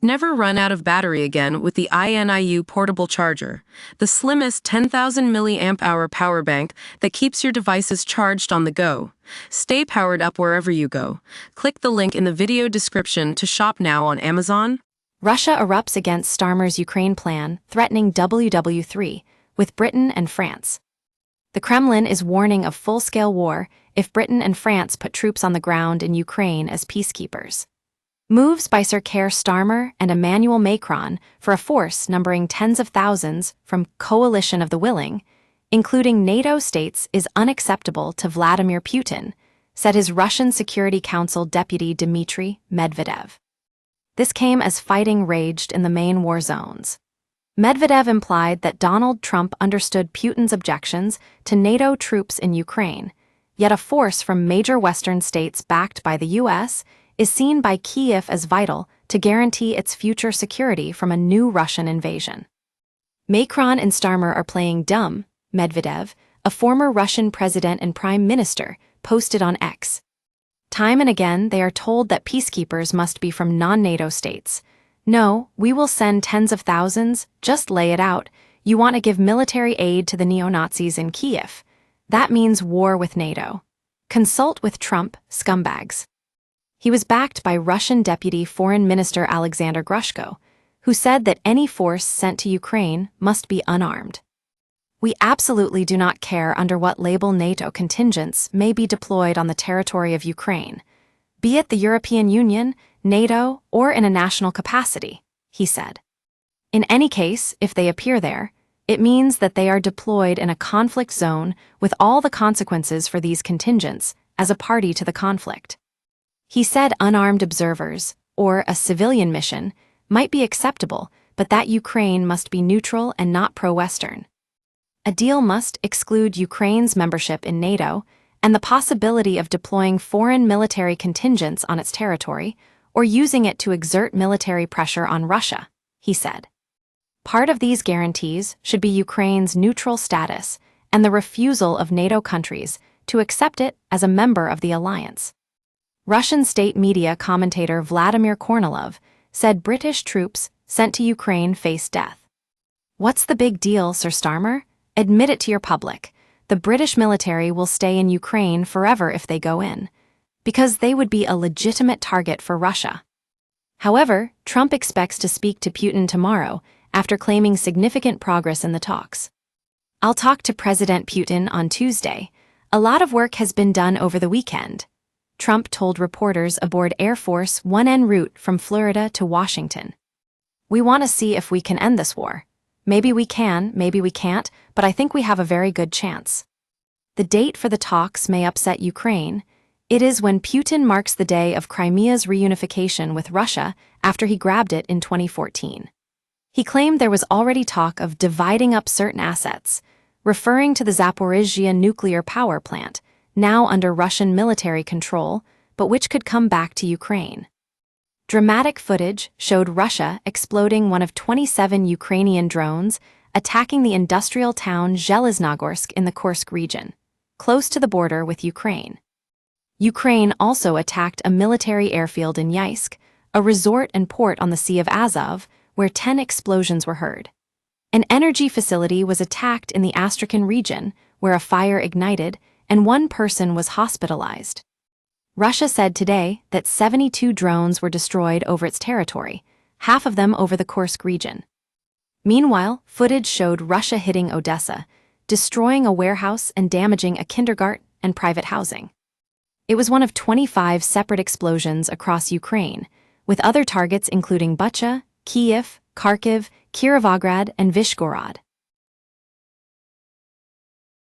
Never run out of battery again with the INIU portable charger, the slimmest 10,000 mAh power bank that keeps your devices charged on the go. Stay powered up wherever you go. Click the link in the video description to shop now on Amazon. Russia erupts against Starmer's Ukraine plan, threatening WW3, with Britain and France. The Kremlin is warning of full-scale war if Britain and France put troops on the ground in Ukraine as peacekeepers. Moves by Sir Keir Starmer and Emmanuel Macron for a force numbering tens of thousands from Coalition of the Willing, including NATO states, is unacceptable to Vladimir Putin, said his Russian Security Council deputy Dmitry Medvedev. This came as fighting raged in the main war zones. Medvedev implied that Donald Trump understood Putin's objections to NATO troops in Ukraine, yet a force from major Western states backed by the U.S. is seen by Kyiv as vital to guarantee its future security from a new Russian invasion. Macron and Starmer are playing dumb, Medvedev, a former Russian president and prime minister, posted on X. Time and again, they are told that peacekeepers must be from non-NATO states. No, we will send tens of thousands, just lay it out. You want to give military aid to the neo-Nazis in Kyiv. That means war with NATO. Consult with Trump, scumbags. He was backed by Russian Deputy Foreign Minister Alexander Grushko, who said that any force sent to Ukraine must be unarmed. We absolutely do not care under what label NATO contingents may be deployed on the territory of Ukraine, be it the European Union, NATO, or in a national capacity, he said. In any case, if they appear there, it means that they are deployed in a conflict zone with all the consequences for these contingents as a party to the conflict. He said unarmed observers, or a civilian mission, might be acceptable, but that Ukraine must be neutral and not pro-Western. A deal must exclude Ukraine's membership in NATO and the possibility of deploying foreign military contingents on its territory or using it to exert military pressure on Russia, he said. Part of these guarantees should be Ukraine's neutral status and the refusal of NATO countries to accept it as a member of the alliance. Russian state media commentator Vladimir Kornilov said British troops sent to Ukraine face death. What's the big deal, Sir Starmer? Admit it to your public. The British military will stay in Ukraine forever if they go in, because they would be a legitimate target for Russia. However, Trump expects to speak to Putin tomorrow after claiming significant progress in the talks. I'll talk to President Putin on Tuesday. A lot of work has been done over the weekend, Trump told reporters aboard Air Force One en route from Florida to Washington. We want to see if we can end this war. Maybe we can, maybe we can't, but I think we have a very good chance. The date for the talks may upset Ukraine. It is when Putin marks the day of Crimea's reunification with Russia after he grabbed it in 2014. He claimed there was already talk of dividing up certain assets, referring to the Zaporizhzhia nuclear power plant, now under Russian military control, but which could come back to Ukraine. Dramatic footage showed Russia exploding one of 27 Ukrainian drones attacking the industrial town Zheleznogorsk in the Kursk region, close to the border with Ukraine. Ukraine also attacked a military airfield in Yeisk, a resort and port on the Sea of Azov, where 10 explosions were heard. An energy facility was attacked in the Astrakhan region, where a fire ignited and one person was hospitalized. Russia said today that 72 drones were destroyed over its territory, half of them over the Kursk region. Meanwhile, footage showed Russia hitting Odessa, destroying a warehouse and damaging a kindergarten and private housing. It was one of 25 separate explosions across Ukraine, with other targets including Bucha, Kyiv, Kharkiv, Kirovograd, and Vyshgorod.